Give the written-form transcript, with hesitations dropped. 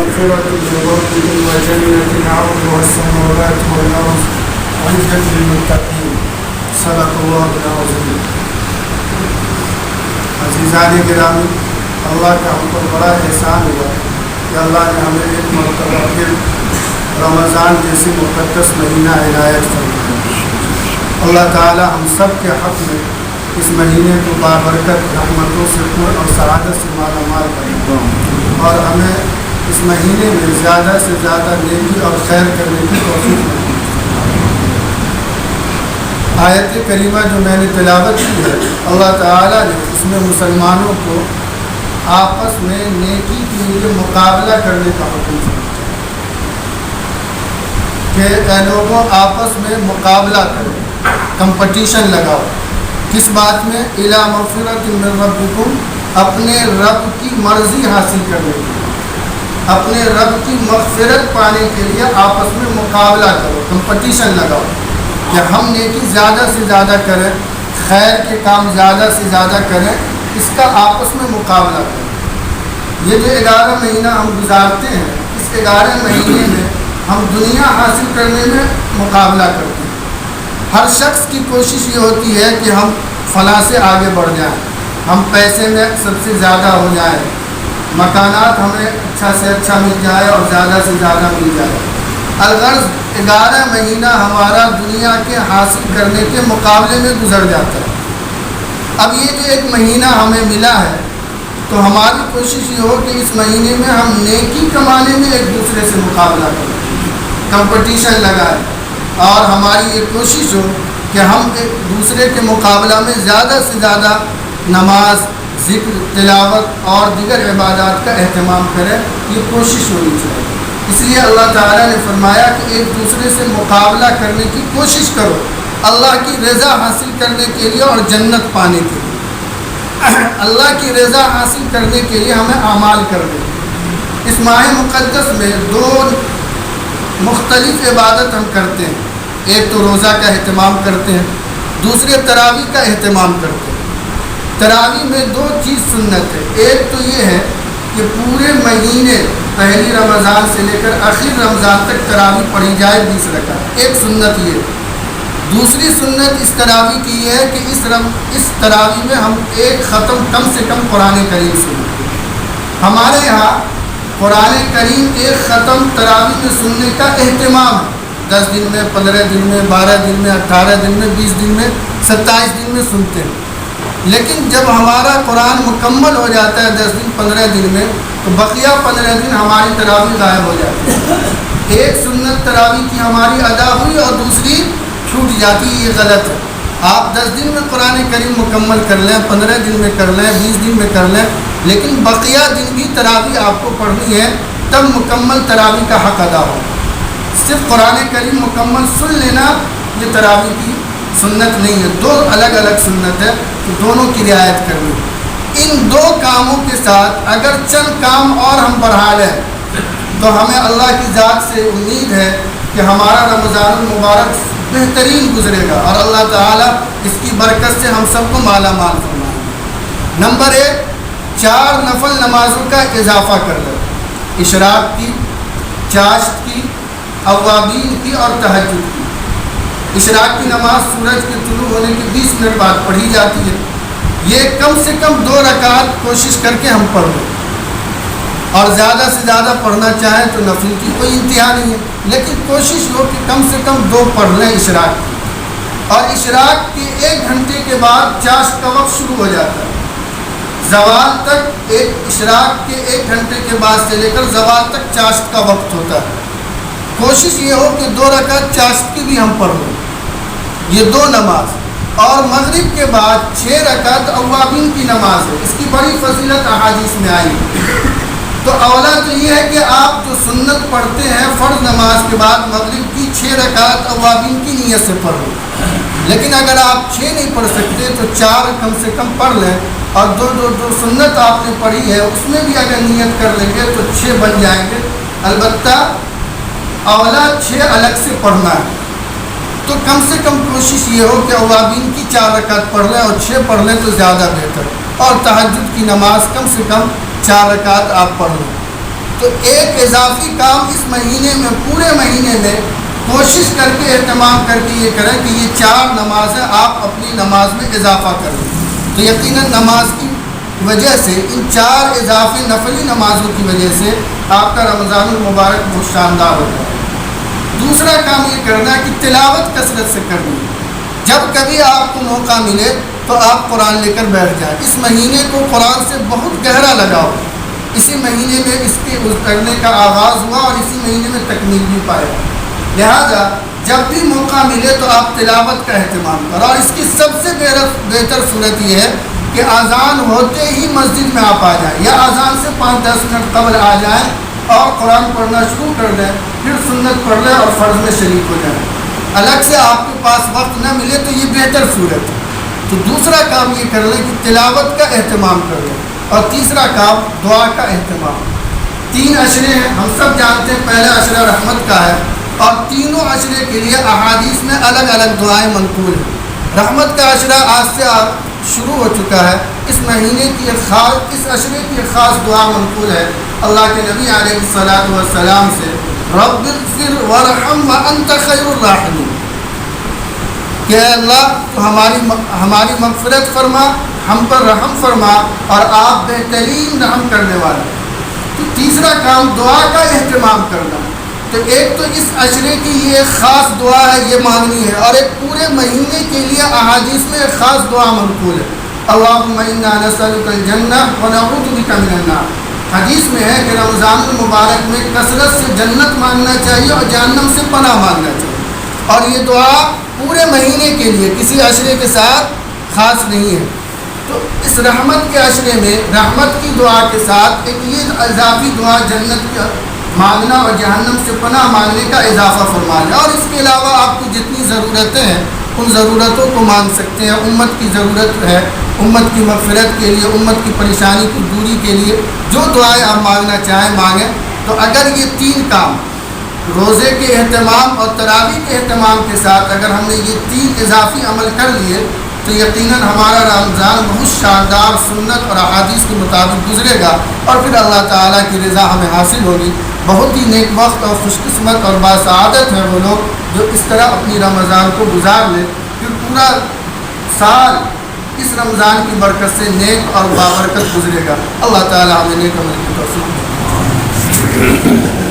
مغفرة من ربكم وجنة عرضها السماوات والأرض أعدت للمتقين صدق الله العظيم. عزیزان گرامی، اللہ کا ہم پر بڑا احسان ہوا کہ اللہ نے ہمیں ایک مرتبہ پھر رمضان جیسی مقدس مہینہ عنایت فرمایا. اللہ تعالی ہم سب کے حق میں اس مہینے کو بابرکت رحمتوں سے پر اور سعادت سے مالا مال کریں اور ہمیں اس مہینے میں زیادہ سے زیادہ نیکی اور خیر کرنے کی توفیق دیں. آیت کریمہ جو میں نے تلاوت کی ہے، اللہ تعالیٰ نے اس میں مسلمانوں کو آپس میں نیکی کے لیے مقابلہ کرنے کا حکم دیا کہ اے لوگوں آپس میں مقابلہ کرو، کمپٹیشن لگاؤ. کس بات میں؟ الی مغفرۃ من ربکم، اپنے رب کی مرضی حاصل کرنے کے لیے، اپنے رب کی مغفرت پانے کے لیے آپس میں مقابلہ کرو، کمپٹیشن لگاؤ کہ ہم نیکی زیادہ سے زیادہ کریں، خیر کے کام زیادہ سے زیادہ کریں، اس کا آپس میں مقابلہ کریں. یہ جو 11 مہینہ ہم گزارتے ہیں، اس 11 مہینے میں ہم دنیا حاصل کرنے میں مقابلہ کرتے ہیں. ہر شخص کی کوشش یہ ہوتی ہے کہ ہم فلاں سے آگے بڑھ جائیں، ہم پیسے میں سب سے زیادہ ہو جائیں، مکانات ہمیں اچھا سے اچھا مل جائے اور زیادہ سے زیادہ مل جائے. الغرض 11 مہینہ ہمارا دنیا کے حاصل کرنے کے مقابلے میں گزر جاتا ہے. اب یہ جو ایک مہینہ ہمیں ملا ہے تو ہماری کوشش یہ ہو کہ اس مہینے میں ہم نیکی کمانے میں ایک دوسرے سے مقابلہ کریں، کمپٹیشن لگائیں، اور ہماری یہ کوشش ہو کہ ہم ایک دوسرے کے مقابلہ میں زیادہ سے زیادہ نماز، ذکر، تلاوت اور دیگر عبادات کا اہتمام کریں. یہ کوشش ہونی چاہیے. اس لیے اللہ تعالیٰ نے فرمایا کہ ایک دوسرے سے مقابلہ کرنے کی کوشش کرو اللہ کی رضا حاصل کرنے کے لیے اور جنت پانے کے لیے. اللہ کی رضا حاصل کرنے کے لیے ہمیں اعمال کرنے. اس ماہ مقدس میں 2 مختلف عبادت ہم کرتے ہیں. ایک تو روزہ کا اہتمام کرتے ہیں، دوسرے تراویح کا اہتمام کرتے ہیں. تراویح میں 2 چیز سنت ہے. ایک تو یہ ہے کہ پورے مہینے پہلی رمضان سے لے کر آخر رمضان تک تراویح پڑھی جائے 20 رکعت، ایک سنت یہ. دوسری سنت اس تراویح کی یہ ہے کہ اس تراویح میں ہم ایک ختم کم سے کم قرآن کریم سنیں. ہمارے یہاں قرآن کریم ایک ختم تراویح میں سننے کا اہتمام ہے. 10 دن میں، 15 دن میں، 12 دن میں، 18 دن میں، 20 دن میں، 27 دن میں سنتے ہیں. لیکن جب ہمارا قرآن مکمل ہو جاتا ہے 10 دن 15 دن میں، تو بقیہ 15 دن ہماری تراویح غائب ہو جاتی ہے. ایک سنت تراویح کی ہماری ادا ہوئی اور دوسری چھوٹ جاتی ہے. یہ غلط ہے. آپ 10 دن میں قرآن کریم مکمل کر لیں، 15 دن میں کر لیں، 20 دن میں کر لیں، لیکن بقیہ دن بھی تراویح آپ کو پڑھنی ہے، تب مکمل تراویح کا حق ادا ہو. صرف قرآن کریم مکمل سن لینا یہ تراویح کی سنت نہیں ہے. 2 الگ الگ سنت ہے، تو دونوں کی رعایت کرنی. ان 2 کاموں کے ساتھ اگر چند کام اور ہم بڑھا لیں تو ہمیں اللہ کی ذات سے امید ہے کہ ہمارا رمضان المبارک بہترین گزرے گا اور اللہ تعالیٰ اس کی برکت سے ہم سب کو مالا مال فرمائیں گے. نمبر 1، 4 نفل نمازوں کا اضافہ کر لیں. اشراق کی، چاشت کی، اوابین کی اور تہجد کی. اشراق کی نماز سورج کے طلوع ہونے کے 20 منٹ بعد پڑھی جاتی ہے. یہ کم سے کم 2 رکعت کوشش کر کے ہم پڑھ لیں، اور زیادہ سے زیادہ پڑھنا چاہیں تو نفل کی کوئی انتہا نہیں ہے، لیکن کوشش ہو کہ کم سے کم 2 پڑھ لیں اشراق کی. اور اشراق کے 1 گھنٹے کے بعد چاشت کا وقت شروع ہو جاتا ہے. زوال تک اشراق کے 1 گھنٹے کے بعد سے لے کر زوال تک چاشت کا وقت ہوتا ہے. کوشش یہ ہو کہ 2 رکعت چاشت کی بھی ہم پڑھ لیں. یہ 2 نماز. اور مغرب کے بعد 6 رکعت اوابین کی نماز ہے. اس کی بڑی فضیلت احادیث میں آئی. تو اولا تو یہ ہے کہ آپ جو سنت پڑھتے ہیں فرض نماز کے بعد مغرب کی 6 رکعت اوابین کی نیت سے پڑھ لیں. لیکن اگر آپ 6 نہیں پڑھ سکتے تو 4 کم سے کم پڑھ لیں، اور جو سنت آپ نے پڑھی ہے اس میں بھی اگر نیت کر لیں گے تو 6 بن جائیں گے. البتہ اولا 6 الگ سے پڑھنا ہے. تو کم سے کم کوشش یہ ہو کہ اوابین کی 4 رکعت پڑھ لیں اور 6 پڑھ لیں تو زیادہ بہتر. اور تہجد کی نماز کم سے کم 4 رکعت آپ پڑھ لیں. تو تو ایک اضافی کام اس مہینے میں، پورے مہینے میں کوشش کر کے، اہتمام کر کے یہ کریں کہ یہ 4 نمازیں آپ اپنی نماز میں اضافہ کریں. تو یقیناً نماز کی وجہ سے، ان 4 اضافی نفلی نمازوں کی وجہ سے آپ کا رمضان المبارک بہت شاندار ہوتا ہے. دوسرا کام یہ کرنا ہے کہ تلاوت کثرت سے کرنی ہے. جب کبھی آپ کو موقع ملے تو آپ قرآن لے کر بیٹھ جائیں. اس مہینے کو قرآن سے بہت گہرا لگاؤ. اسی مہینے میں اس کے اترنے کا آغاز ہوا اور اسی مہینے میں تکمیل بھی پایا. لہذا جب بھی موقع ملے تو آپ تلاوت کا اہتمام کرو. اور اس کی سب سے بہتر صورت یہ ہے کہ اذان ہوتے ہی مسجد میں آپ آ جائیں، یا اذان سے 5-10 منٹ قبل آ جائیں اور قرآن پڑھنا شروع کر دیں، پھر سنت پڑھ لیں اور فرض میں شریک ہو جائیں. الگ سے آپ کے پاس وقت نہ ملے تو یہ بہتر صورت ہے. تو دوسرا کام یہ کر لیں کہ تلاوت کا اہتمام کر لیں. اور تیسرا کام دعا کا اہتمام. 3 عشرے ہیں، ہم سب جانتے ہیں. پہلا عشرہ رحمت کا ہے، اور تینوں عشرے کے لیے احادیث میں الگ الگ دعائیں منقول ہیں. رحمت کا عشرہ آج سے شروع ہو چکا ہے. اس مہینے کی اس عشرے کی ایک خاص دعا منقول ہے اللہ کے نبی علیہ الصلوۃ والسلام سے، رب اغفر وارحم وانت خیر الراحمین، کہ اے اللہ تو ہماری مغفرت فرما، ہم پر رحم فرما، اور آپ بہترین رحم کرنے والے. تو تیسرا کام دعا کا اہتمام کرنا. تو ایک تو اس عشرے کی یہ ایک خاص دعا ہے، یہ مانگنی ہے، اور ایک پورے مہینے کے لیے احادیث میں ایک خاص دعا منقول ہے، اللہم انا نسألک الجنہ ونعوذ بک من النار. حدیث میں ہے کہ رمضان المبارک میں کثرت سے جنت مانگنا چاہیے اور جہنم سے پناہ مانگنا چاہیے. اور یہ دعا پورے مہینے کے لیے، کسی عشرے کے ساتھ خاص نہیں ہے. تو اس رحمت کے عشرے میں رحمت کی دعا کے ساتھ ایک یہ اضافی دعا جنت کا مانگنا اور جہنم سے پناہ مانگنے کا اضافہ فرمانا. اور اس کے علاوہ آپ کو جتنی ضرورتیں ہیں ان ضرورتوں کو مانگ سکتے ہیں. امت کی ضرورت ہے، امت کی مغفرت کے لیے، امت کی پریشانی کی دوری کے لیے جو دعائیں آپ مانگنا چاہیں مانگیں. تو اگر یہ 3 کام، روزے کے اہتمام اور تراویح کے اہتمام کے ساتھ اگر ہم نے یہ 3 اضافی عمل کر لیے تو یقیناً ہمارا رمضان بہت شاندار سنت اور احادیث کے مطابق گزرے گا، اور پھر اللہ تعالیٰ کی رضا ہمیں حاصل ہوگی. بہت ہی نیک وقت اور خوش قسمت اور باسعادت ہے وہ لوگ جو اس طرح اپنی رمضان کو گزار لیں، پھر پورا سال اس رمضان کی برکت سے نیک اور بابرکت گزرے گا. اللہ تعالیٰ ہمیں نیک عمل کی توفیق دے.